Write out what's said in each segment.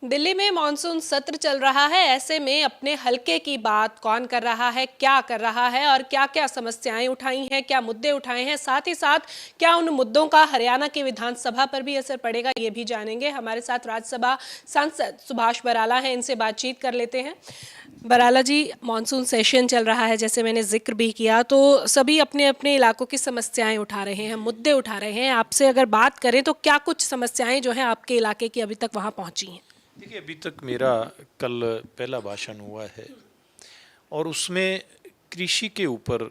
दिल्ली में मॉनसून सत्र चल रहा है। ऐसे में अपने हलके की बात कौन कर रहा है, क्या कर रहा है और क्या क्या समस्याएं उठाई हैं, क्या मुद्दे उठाए हैं, साथ ही साथ क्या उन मुद्दों का हरियाणा की विधानसभा पर भी असर पड़ेगा, ये भी जानेंगे। हमारे साथ राज्यसभा सांसद सुभाष बराला हैं, इनसे बातचीत कर लेते हैं। बराला जी, मॉनसून सेशन चल रहा है, जैसे मैंने जिक्र भी किया, तो सभी अपने अपने इलाकों की समस्याएं उठा रहे हैं, मुद्दे उठा रहे हैं। आपसे अगर बात करें तो क्या कुछ समस्याएं जो हैं आपके इलाके की अभी तक वहां पहुंची हैं? देखिए, अभी तक मेरा कल पहला भाषण हुआ है और उसमें कृषि के ऊपर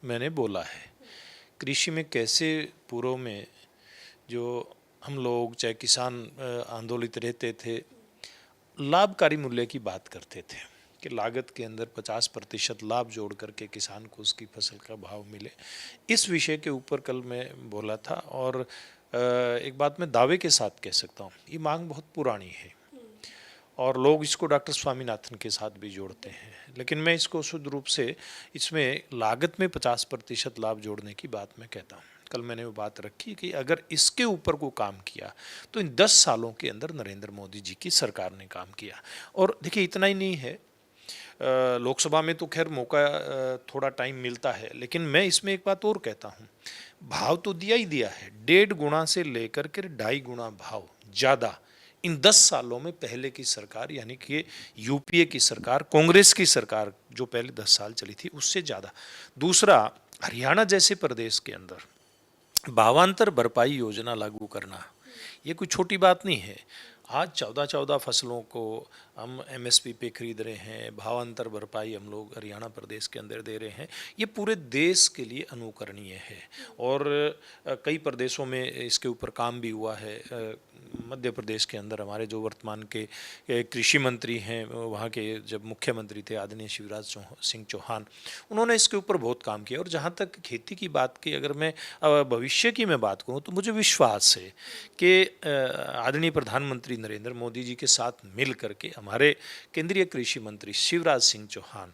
मैंने बोला है। कृषि में कैसे पूर्व में जो हम लोग चाहे किसान आंदोलित रहते थे, लाभकारी मूल्य की बात करते थे कि लागत के अंदर 50% लाभ जोड़ करके किसान को उसकी फसल का भाव मिले। इस विषय के ऊपर कल मैं बोला था और एक बात मैं दावे के साथ कह सकता हूँ, ये मांग बहुत पुरानी है और लोग इसको डॉक्टर स्वामीनाथन के साथ भी जोड़ते हैं, लेकिन मैं इसको शुद्ध रूप से इसमें लागत में 50% लाभ जोड़ने की बात मैं कहता हूँ। कल मैंने वो बात रखी कि अगर इसके ऊपर को काम किया तो इन 10 सालों के अंदर नरेंद्र मोदी जी की सरकार ने काम किया। और देखिए, इतना ही नहीं है, लोकसभा में तो खैर मौका थोड़ा टाइम मिलता है, लेकिन मैं इसमें एक बात और कहता हूँ। भाव तो दिया ही दिया है, 1.5 गुना से लेकर के 2.5 गुना भाव ज़्यादा इन 10 सालों में पहले की सरकार यानी कि यूपीए की सरकार, कांग्रेस की सरकार जो पहले 10 साल चली थी उससे ज़्यादा। दूसरा, हरियाणा जैसे प्रदेश के अंदर भावांतर भरपाई योजना लागू करना, ये कोई छोटी बात नहीं है। आज 14-14 फसलों को हम एमएसपी पे खरीद रहे हैं, भावांतर भरपाई हम लोग हरियाणा प्रदेश के अंदर दे रहे हैं। ये पूरे देश के लिए अनुकरणीय है और कई प्रदेशों में इसके ऊपर काम भी हुआ है। मध्य प्रदेश के अंदर हमारे जो वर्तमान के कृषि मंत्री हैं, वहाँ के जब मुख्यमंत्री थे आदरणीय शिवराज सिंह चौहान, उन्होंने इसके ऊपर बहुत काम किया। और जहाँ तक खेती की बात की, अगर मैं भविष्य की मैं बात करूँ तो मुझे विश्वास है कि आदरणीय प्रधानमंत्री नरेंद्र मोदी जी के साथ मिल करके हमारे केंद्रीय कृषि मंत्री शिवराज सिंह चौहान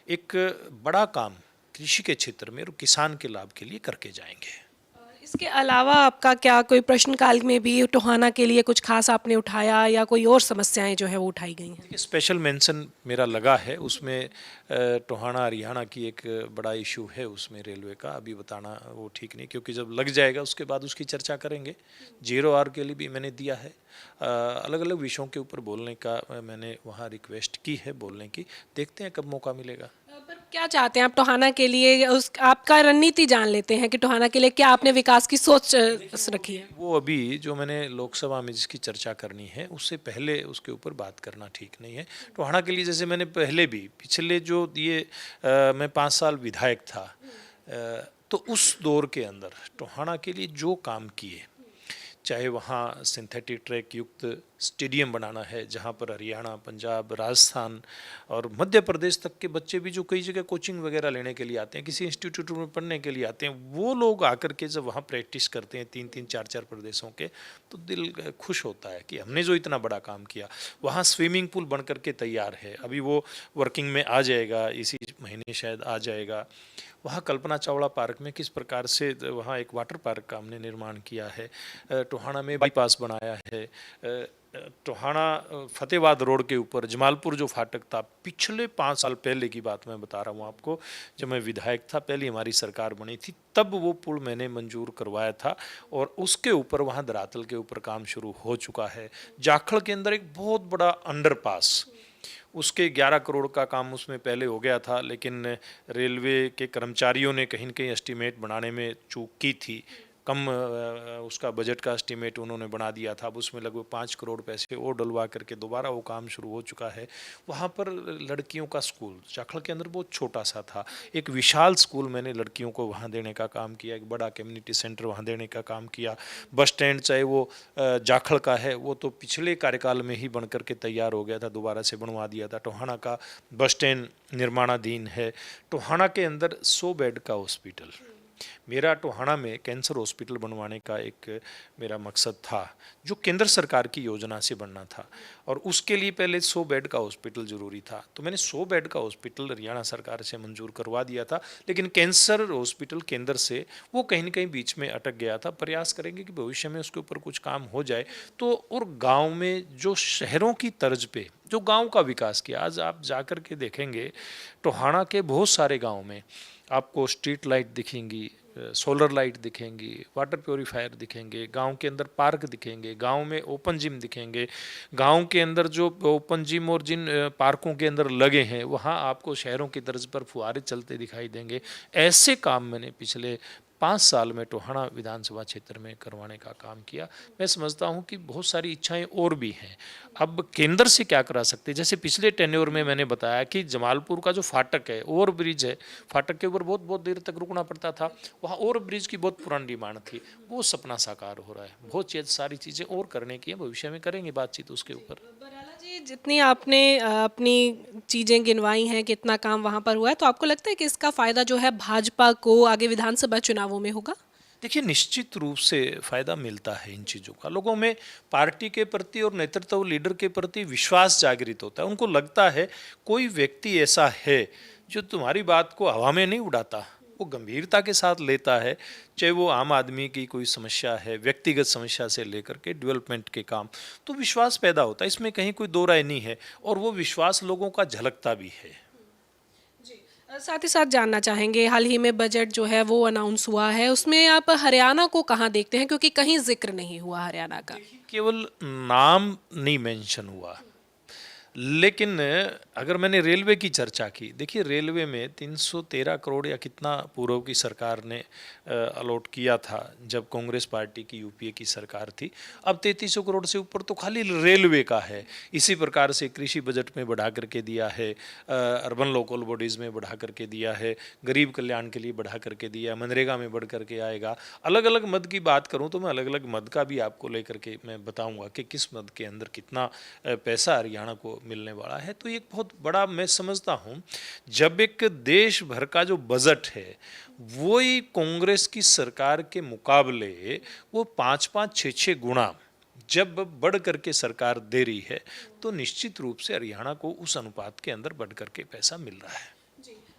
एक बड़ा काम कृषि के क्षेत्र में और किसान के लाभ के लिए करके जाएंगे। इसके अलावा आपका क्या कोई प्रश्नकाल में भी टोहाना के लिए कुछ खास आपने उठाया या कोई और समस्याएं जो है वो उठाई गई हैं? देखिए, स्पेशल मेंशन मेरा लगा है उसमें, टोहाना हरियाणा की एक बड़ा इशू है उसमें रेलवे का, अभी बताना वो ठीक नहीं, क्योंकि जब लग जाएगा उसके बाद उसकी चर्चा करेंगे। 0 आवर के लिए भी मैंने दिया है, अलग अलग विषयों के ऊपर बोलने का मैंने वहाँ रिक्वेस्ट की है बोलने की। देखते हैं कब मौका मिलेगा। पर क्या चाहते हैं आप टोहाना के लिए? उस आपका रणनीति जान लेते हैं कि टोहाना के लिए क्या आपने विकास की सोच रखी है? वो अभी जो मैंने लोकसभा में जिसकी चर्चा करनी है उससे पहले उसके ऊपर बात करना ठीक नहीं है। टोहाना के लिए जैसे मैंने पहले भी पिछले जो ये मैं 5 साल विधायक था, तो उस दौर के अंदर टोहाना के लिए जो काम किए, चाहे वहाँ सिंथेटिक ट्रैक युक्त स्टेडियम बनाना है जहाँ पर हरियाणा, पंजाब, राजस्थान और मध्य प्रदेश तक के बच्चे भी जो कई जगह कोचिंग वगैरह लेने के लिए आते हैं, किसी इंस्टीट्यूट में पढ़ने के लिए आते हैं, वो लोग आकर के जब वहाँ प्रैक्टिस करते हैं 3-3, 4-4 प्रदेशों के, तो दिल खुश होता है कि हमने जो इतना बड़ा काम किया। वहाँ स्विमिंग पूल बन करके तैयार है, अभी वो वर्किंग में आ जाएगा, इसी महीने शायद आ जाएगा। वहाँ कल्पना चावला पार्क में किस प्रकार से वहाँ एक वाटर पार्क का हमने निर्माण किया है, टोहाना में बाईपास बनाया है, टोहाना फतेहाबाद रोड के ऊपर जमालपुर जो फाटक था, पिछले 5 साल पहले की बात मैं बता रहा हूँ आपको, जब मैं विधायक था, पहली हमारी सरकार बनी थी, तब वो पुल मैंने मंजूर करवाया था और उसके ऊपर वहाँ धरातल के ऊपर काम शुरू हो चुका है। जाखड़ के अंदर एक बहुत बड़ा अंडरपास, उसके 11 करोड़ का काम उसमें पहले हो गया था, लेकिन रेलवे के कर्मचारियों ने कहीं न कहीं एस्टीमेट बनाने में चूक की थी, कम उसका बजट का एस्टीमेट उन्होंने बना दिया था। अब उसमें लगभग 5 करोड़ पैसे और डलवा करके दोबारा वो काम शुरू हो चुका है। वहाँ पर लड़कियों का स्कूल जाखड़ के अंदर बहुत छोटा सा था, एक विशाल स्कूल मैंने लड़कियों को वहाँ देने का काम किया, एक बड़ा कम्युनिटी सेंटर वहाँ देने का काम किया। बस स्टैंड चाहे वो जाखड़ का है, वो तो पिछले कार्यकाल में ही बन करके तैयार हो गया था, दोबारा से बनवा दिया था। टोहाना का बस स्टैंड निर्माणाधीन है। टोहाना के अंदर 100 बेड का हॉस्पिटल, मेरा टोहाना में कैंसर हॉस्पिटल बनवाने का एक मेरा मकसद था, जो केंद्र सरकार की योजना से बनना था, और उसके लिए पहले 100 बेड का हॉस्पिटल जरूरी था। तो मैंने 100 बेड का हॉस्पिटल हरियाणा सरकार से मंजूर करवा दिया था, लेकिन कैंसर हॉस्पिटल केंद्र से वो कहीं न कहीं बीच में अटक गया था। प्रयास करेंगे कि भविष्य में उसके ऊपर कुछ काम हो जाए। तो और गाँव में जो शहरों की तर्ज पे जो गाँव का विकास किया, आज आप जाकर के देखेंगे टोहाना के बहुत सारे गाँव में आपको स्ट्रीट लाइट दिखेंगी, सोलर लाइट दिखेंगी, वाटर प्योरीफायर दिखेंगे, गांव के अंदर पार्क दिखेंगे, गांव में ओपन जिम दिखेंगे, गांव के अंदर जो ओपन जिम और जिन पार्कों के अंदर लगे हैं वहां आपको शहरों की तर्ज पर फुहारे चलते दिखाई देंगे। ऐसे काम मैंने पिछले 5 साल में टोहाना विधानसभा क्षेत्र में करवाने का काम किया। मैं समझता हूं कि बहुत सारी इच्छाएं और भी हैं। अब केंद्र से क्या करा सकते हैं, जैसे पिछले टेन्योर में मैंने बताया कि जमालपुर का जो फाटक है, ओवर ब्रिज है, फाटक के ऊपर बहुत बहुत देर तक रुकना पड़ता था, वहाँ ओवर ब्रिज की बहुत पुरानी डिमांड थी, वो सपना साकार हो रहा है। बहुत सारी चीज़ें और करने की है, भविष्य में करेंगे बातचीत उसके ऊपर। बराला जी, जितनी आपने अपनी चीजें गिनवाई हैं, कितना काम वहां पर हुआ है, तो आपको लगता है कि इसका फायदा जो है भाजपा को आगे विधानसभा चुनावों में होगा? देखिए, निश्चित रूप से फायदा मिलता है इन चीज़ों का। लोगों में पार्टी के प्रति और नेतृत्व लीडर के प्रति विश्वास जागृत होता है। उनको लगता है कोई व्यक्ति ऐसा है जो तुम्हारी बात को हवा में नहीं उड़ाता, वो गंभीरता के साथ लेता है, चाहे वो आम आदमी की कोई समस्या है, व्यक्तिगत समस्या से लेकर के डेवलपमेंट के काम। तो विश्वास पैदा होता है, इसमें कहीं कोई दो राय नहीं है, और वो विश्वास लोगों का झलकता भी है। साथ ही साथ जानना चाहेंगे, हाल ही में बजट जो है वो अनाउंस हुआ है, उसमें आप हरियाणा को कहाँ देखते हैं, क्योंकि कहीं जिक्र नहीं हुआ हरियाणा का? केवल नाम नहीं मेंशन हुआ, लेकिन अगर मैंने रेलवे की चर्चा की, देखिए रेलवे में 313 करोड़ या कितना पूर्व की सरकार ने अलॉट किया था जब कांग्रेस पार्टी की यूपीए की सरकार थी। अब 3300 करोड़ से ऊपर तो खाली रेलवे का है। इसी प्रकार से कृषि बजट में बढ़ा करके दिया है, अर्बन लोकल बॉडीज़ में बढ़ा करके दिया है, गरीब कल्याण के लिए बढ़ा करके दिया, मनरेगा में बढ़ करके आएगा। अलग अलग मद की बात करूँ तो मैं अलग अलग मद का भी आपको लेकर के मैं बताऊँगा कि किस मद के अंदर कितना पैसा हरियाणा को मिलने वाला है। तो एक बहुत बड़ा मैं समझता हूँ, जब एक देश भर का जो बजट है वो ही कांग्रेस की सरकार के मुकाबले वो 5-5, 6-6 गुना जब बढ़ करके सरकार दे रही है, तो निश्चित रूप से हरियाणा को उस अनुपात के अंदर बढ़ करके पैसा मिल रहा है।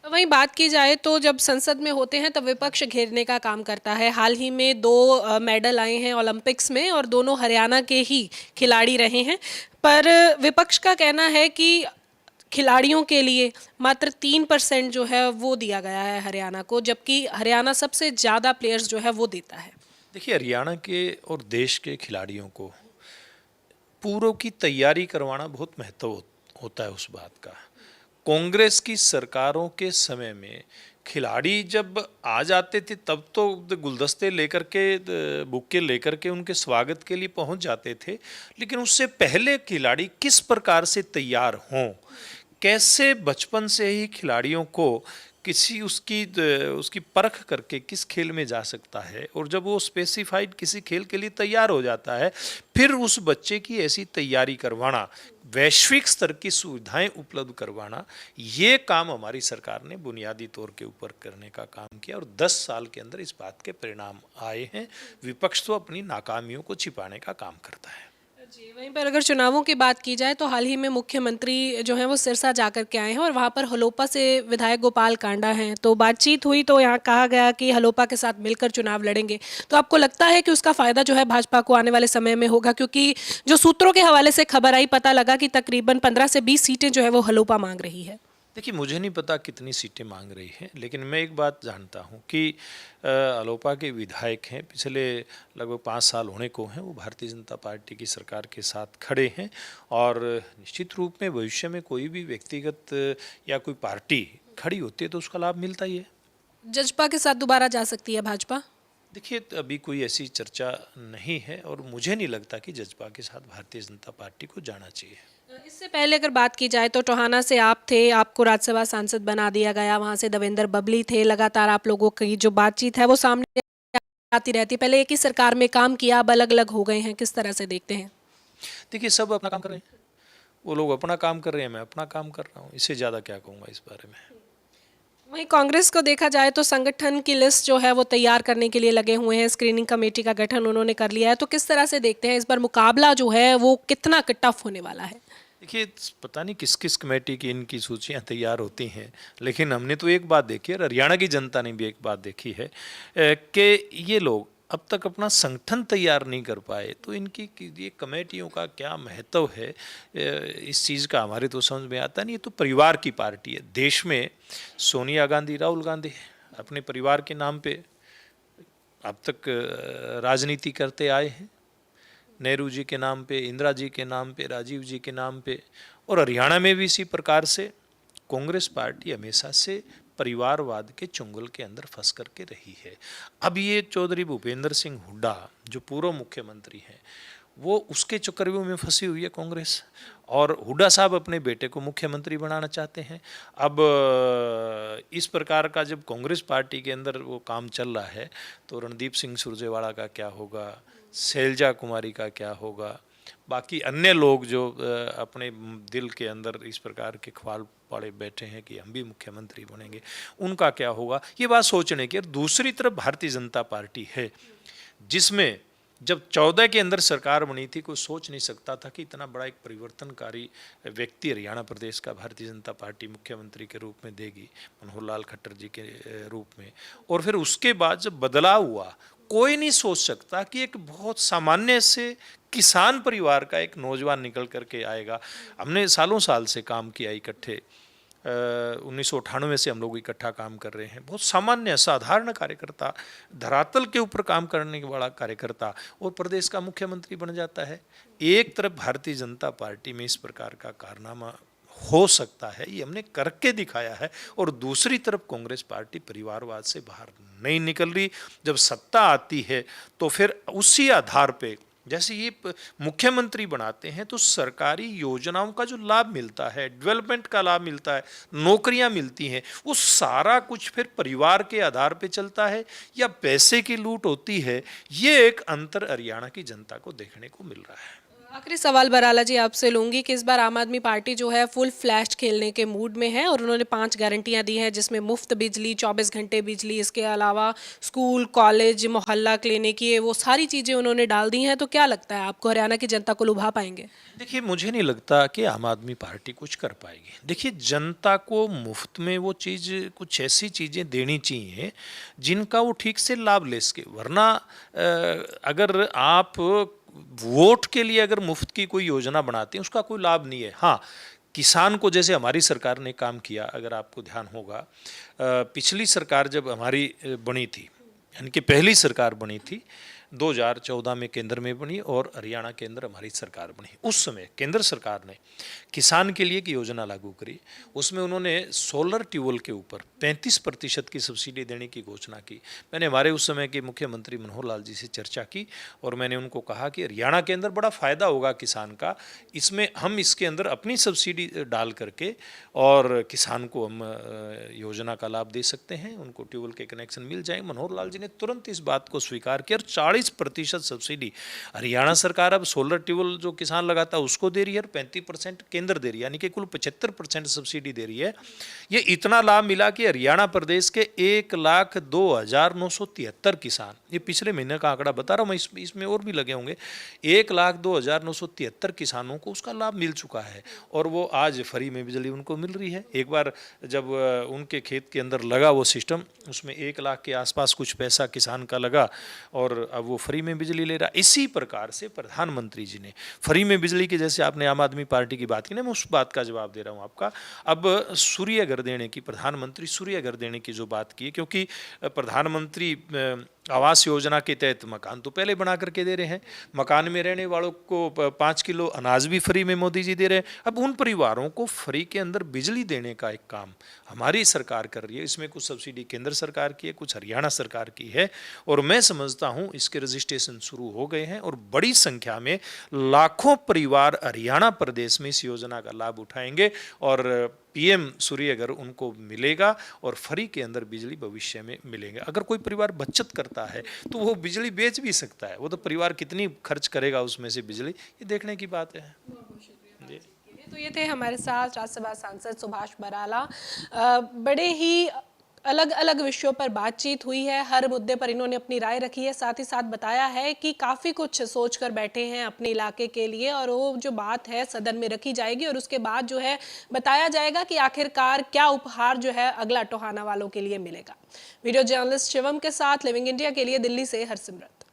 वहीं बात की जाए तो जब संसद में होते हैं तब विपक्ष घेरने का काम करता है। हाल ही में 2 मेडल आए हैं ओलंपिक्स में और दोनों हरियाणा के ही खिलाड़ी रहे हैं, पर विपक्ष का कहना है कि खिलाड़ियों के लिए मात्र 3% जो है वो दिया गया है हरियाणा को, जबकि हरियाणा सबसे ज़्यादा प्लेयर्स जो है वो देता है। देखिए, हरियाणा के और देश के खिलाड़ियों को पूर्व की तैयारी करवाना बहुत महत्व होता है उस बात का। कांग्रेस की सरकारों के समय में खिलाड़ी जब आ जाते थे तब तो गुलदस्ते लेकर के, बुक्के लेकर के उनके स्वागत के लिए पहुंच जाते थे, लेकिन उससे पहले खिलाड़ी किस प्रकार से तैयार हों, कैसे बचपन से ही खिलाड़ियों को किसी उसकी परख करके किस खेल में जा सकता है, और जब वो स्पेसिफाइड किसी खेल के लिए तैयार हो जाता है, फिर उस बच्चे की ऐसी तैयारी करवाना, वैश्विक स्तर की सुविधाएं उपलब्ध करवाना, ये काम हमारी सरकार ने बुनियादी तौर के ऊपर करने का काम किया, और 10 साल के अंदर इस बात के परिणाम आए हैं। विपक्ष तो अपनी नाकामियों को छिपाने का काम करता है। जी, वहीं पर अगर चुनावों की बात की जाए तो हाल ही में मुख्यमंत्री जो हैं वो सिरसा जाकर के आए हैं और वहां पर हलोपा से विधायक गोपाल कांडा हैं, तो बातचीत हुई तो यहाँ कहा गया कि हलोपा के साथ मिलकर चुनाव लड़ेंगे। तो आपको लगता है कि उसका फायदा जो है भाजपा को आने वाले समय में होगा, क्योंकि जो सूत्रों के हवाले से खबर आई, पता लगा कि तकरीबन 15 से 20 सीटें जो है वो हलोपा मांग रही है? देखिए, मुझे नहीं पता कितनी सीटें मांग रही हैं, लेकिन मैं एक बात जानता हूं कि अलोपा के विधायक हैं, पिछले लगभग 5 साल होने को हैं, वो भारतीय जनता पार्टी की सरकार के साथ खड़े हैं, और निश्चित रूप में भविष्य में कोई भी व्यक्तिगत या कोई पार्टी खड़ी होती है तो उसका लाभ मिलता ही है। जजपा के साथ दोबारा जा सकती है भाजपा? देखिए, अभी कोई ऐसी चर्चा नहीं है, और मुझे नहीं लगता कि जजपा के साथ भारतीय जनता पार्टी को जाना चाहिए। इससे पहले अगर बात की जाए तो टोहाना से आप थे, आपको राज्यसभा सांसद बना दिया गया, वहां से देवेंद्र बबली थे, लगातार आप लोगों की जो बातचीत है वो सामने आती रहती है। पहले एक ही सरकार में काम किया, अब अलग अलग हो गए हैं, किस तरह से देखते हैं? देखिए, सब अपना काम कर रहे हैं, वो लोग अपना काम कर रहे हैं, मैं अपना काम कर रहा हूँ, इससे ज़्यादा क्या कहूँगा इस बारे में। वहीं कांग्रेस को देखा जाए तो संगठन की लिस्ट जो है वो तैयार करने के लिए लगे हुए हैं, स्क्रीनिंग कमेटी का गठन उन्होंने कर लिया है। तो किस तरह से देखते हैं इस बार मुकाबला जो है वो कितना टफ होने वाला है? देखिए, पता नहीं किस किस कमेटी की इनकी सूचियां तैयार होती हैं, लेकिन हमने तो एक बात देखी है, और हरियाणा की जनता ने भी एक बात देखी है कि ये लोग अब तक अपना संगठन तैयार नहीं कर पाए। तो इनकी ये कमेटियों का क्या महत्व है, इस चीज़ का हमारे तो समझ में आता नहीं। ये तो परिवार की पार्टी है। देश में सोनिया गांधी, राहुल गांधी अपने परिवार के नाम पे अब तक राजनीति करते आए हैं। नेहरू जी के नाम पे, इंदिरा जी के नाम पे, राजीव जी के नाम पे। और हरियाणा में भी इसी प्रकार से कांग्रेस पार्टी हमेशा से परिवारवाद के चुंगल के अंदर फंस करके रही है। अब ये चौधरी भूपेंद्र सिंह हुड्डा जो पूर्व मुख्यमंत्री हैं, वो उसके चक्रव्यूह में फंसी हुई है कांग्रेस, और हुड्डा साहब अपने बेटे को मुख्यमंत्री बनाना चाहते हैं। अब इस प्रकार का जब कांग्रेस पार्टी के अंदर वो काम चल रहा है, तो रणदीप सिंह सुरजेवाला का क्या होगा, शैलजा कुमारी का क्या होगा, बाकी अन्य लोग जो अपने दिल के अंदर इस प्रकार के ख्वाल पड़े बैठे हैं कि हम भी मुख्यमंत्री बनेंगे, उनका क्या होगा, ये बात सोचने की। और दूसरी तरफ भारतीय जनता पार्टी है, जिसमें जब 14 के अंदर सरकार बनी थी, कोई सोच नहीं सकता था कि इतना बड़ा एक परिवर्तनकारी व्यक्ति हरियाणा प्रदेश का भारतीय जनता पार्टी मुख्यमंत्री के रूप में देगी, मनोहर लाल खट्टर जी के रूप में। और फिर उसके बाद जब बदलाव हुआ, कोई नहीं सोच सकता कि एक बहुत सामान्य से किसान परिवार का एक नौजवान निकल करके आएगा। हमने सालों साल से काम किया इकट्ठे, 1998 से हम लोग इकट्ठा काम कर रहे हैं। बहुत सामान्य साधारण कार्यकर्ता, धरातल के ऊपर काम करने वाला कार्यकर्ता, और प्रदेश का मुख्यमंत्री बन जाता है। एक तरफ भारतीय जनता पार्टी में इस प्रकार का कारनामा हो सकता है, ये हमने करके दिखाया है, और दूसरी तरफ कांग्रेस पार्टी परिवारवाद से बाहर नहीं निकल रही। जब सत्ता आती है तो फिर उसी आधार पे, जैसे ये मुख्यमंत्री बनाते हैं तो सरकारी योजनाओं का जो लाभ मिलता है, डेवलपमेंट का लाभ मिलता है, नौकरियां मिलती हैं, वो सारा कुछ फिर परिवार के आधार पे चलता है या पैसे की लूट होती है। ये एक अंतर हरियाणा की जनता को देखने को मिल रहा है। आखिरी सवाल बराला जी आपसे लूंगी कि इस बार आम आदमी पार्टी जो है फुल फ्लैश खेलने के मूड में है, और उन्होंने 5 गारंटियां दी हैं, जिसमें मुफ्त बिजली, 24 घंटे बिजली, इसके अलावा स्कूल, कॉलेज, मोहल्ला क्लिनिक, ये वो सारी चीज़ें उन्होंने डाल दी हैं। तो क्या लगता है आपको, हरियाणा की जनता को लुभा पाएंगे? देखिए, मुझे नहीं लगता कि आम आदमी पार्टी कुछ कर पाएगी। देखिए, जनता को मुफ्त में वो चीज़, कुछ ऐसी चीज़ें देनी चाहिए जिनका वो ठीक से लाभ ले सके। वरना अगर आप वोट के लिए अगर मुफ्त की कोई योजना बनाते हैं, उसका कोई लाभ नहीं है। हाँ, किसान को जैसे हमारी सरकार ने काम किया, अगर आपको ध्यान होगा, पिछली सरकार जब हमारी बनी थी, यानी कि पहली सरकार बनी थी 2014 में केंद्र में बनी, और हरियाणा के अंदर हमारी सरकार बनी। उस समय केंद्र सरकार ने किसान के लिए एक योजना लागू करी। उसमें उन्होंने सोलर ट्यूबवेल के ऊपर 35% की सब्सिडी देने की घोषणा की। मैंने हमारे उस समय के मुख्यमंत्री मनोहर लाल जी से चर्चा की, और मैंने उनको कहा कि हरियाणा के अंदर बड़ा फ़ायदा होगा किसान का, इसमें हम इसके अंदर अपनी सब्सिडी डाल करके और किसान को हम योजना का लाभ दे सकते हैं, उनको ट्यूबवेल के कनेक्शन मिल जाएंगे। मनोहर लाल जी ने तुरंत इस बात को स्वीकार किया, और 40% सब्सिडी हरियाणा सरकार अब सोलर ट्यूबवेल जो किसान लगाता है उसको दे रही है, और 35% केंद्र दे रही है, यानी कि कुल 75% सब्सिडी दे रही है। ये इतना लाभ मिला कि हरियाणा प्रदेश के 1,02,973 किसान, ये पिछले महीने का आंकड़ा बता रहा हूँ मैं, इसमें और भी लगे होंगे, 1,02,973 किसानों को उसका लाभ मिल चुका है, और वो आज फ्री में बिजली उनको मिल रही है। एक बार जब उनके खेत के अंदर लगा वो सिस्टम, उसमें 1 लाख के आसपास कुछ पैसा किसान का लगा, और अब वो फ्री में बिजली ले रहा। इसी प्रकार से प्रधानमंत्री जी ने फ्री में बिजली की, जैसे आपने आम आदमी पार्टी की बात की ना, मैं उस बात का जवाब दे रहा हूँ आपका। अब सूर्य घर देने की, प्रधानमंत्री सूर्य घर देने की जो बात की है, क्योंकि प्रधानमंत्री आवास योजना के तहत मकान तो पहले बना करके दे रहे हैं, मकान में रहने वालों को 5 किलो अनाज भी फ्री में मोदी जी दे रहे हैं। अब उन परिवारों को फ्री के अंदर बिजली देने का एक काम हमारी सरकार कर रही है। इसमें कुछ सब्सिडी केंद्र सरकार की है, कुछ हरियाणा सरकार की है, और मैं समझता हूँ इसके रजिस्ट्रेशन शुरू हो गए हैं, और बड़ी संख्या में लाखों परिवार हरियाणा प्रदेश में इस योजना का लाभ उठाएंगे, और पीएम सूर्य घर उनको मिलेगा, और फ्री के अंदर बिजली भविष्य में मिलेंगे। अगर कोई परिवार बचत करता है तो वो बिजली बेच भी सकता है, वो तो परिवार कितनी खर्च करेगा उसमें से बिजली, ये देखने की बात है। तो ये थे हमारे साथ राज्यसभा सांसद सुभाष बराला। बड़े ही अलग अलग विषयों पर बातचीत हुई है, हर मुद्दे पर इन्होंने अपनी राय रखी है, साथ ही साथ बताया है कि काफ़ी कुछ सोच कर बैठे हैं अपने इलाके के लिए और वो जो बात है सदन में रखी जाएगी और उसके बाद जो है बताया जाएगा कि आखिरकार क्या उपहार जो है अगला टोहाना वालों के लिए मिलेगा। वीडियो जर्नलिस्ट शिवम के साथ लिविंग इंडिया के लिए दिल्ली से हरसिमरत।